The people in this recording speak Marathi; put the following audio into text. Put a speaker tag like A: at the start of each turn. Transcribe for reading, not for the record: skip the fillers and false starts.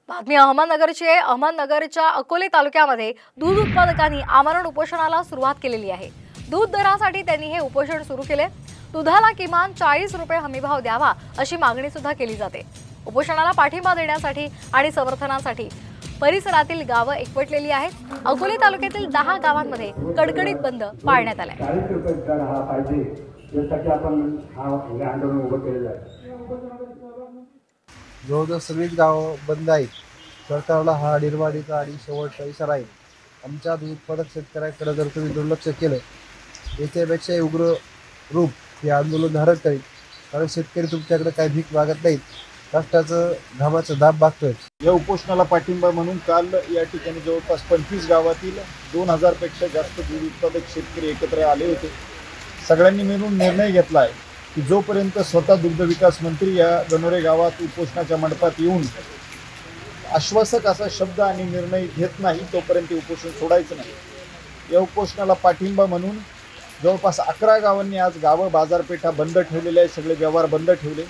A: बातमी अहमदनगरची आहे। अहमदनगरच्या अकोले तालुक्यामध्ये दूध उत्पादकांनी आमरण उपोषणाला सुरुवात केलेली आहे। दूध दरासाठी त्यांनी हे उपोषण सुरू केले। दुधाला किमान 40 रुपये हमीभाव द्यावा अशी मागणी सुद्धा केली जाते। उपोषणाला पाठिंबा देण्यासाठी आणि समर्थनासाठी परिसरातील गावं एकवटलेली आहेत। अकोले तालुक्यातील 10 गावांमध्ये कडकडीत बंद पाळण्यात आलाय।
B: 40 रुपये दर हा पाहिजे यासाठी आपण हे आंदोलन उभं केलेलं आहे।
C: जवळजवळ सगळीच गावं बंद आहेत। सरकारला हा निर्वाडीचा आणि शेवटचा इशारा आहे। आमच्या दूध उत्पादक शेतकऱ्यांकडे जर तुम्ही दुर्लक्ष केलं याच्यापेक्षा उग्र रूप हे आंदोलन धारण करेल। कारण शेतकरी तुमच्याकडे काही भीक मागत नाहीत, कष्टाचं घामाचं दाब मागतोय।
D: या उपोषणाला पाठिंबा म्हणून काल या ठिकाणी जवळपास 25 गावातील 2000 पेक्षा जास्त दूध उत्पादक शेतकरी एकत्र आले होते। सगळ्यांनी मिळून निर्णय घेतला आहे की जोपर्यंत स्वतः दुग्ध विकास मंत्री या गणोरे गावात उपोषणाच्या मंडपात येऊन आश्वासक असा शब्द आणि निर्णय घेत नाही तोपर्यंत उपोषण सोडायचं नाही। या उपोषणाला पाठिंबा म्हणून जवळपास 11 गावांनी आज गावं बाजारपेठा बंद ठेवलेल्या आहेत, सगळे व्यवहार बंद ठेवले।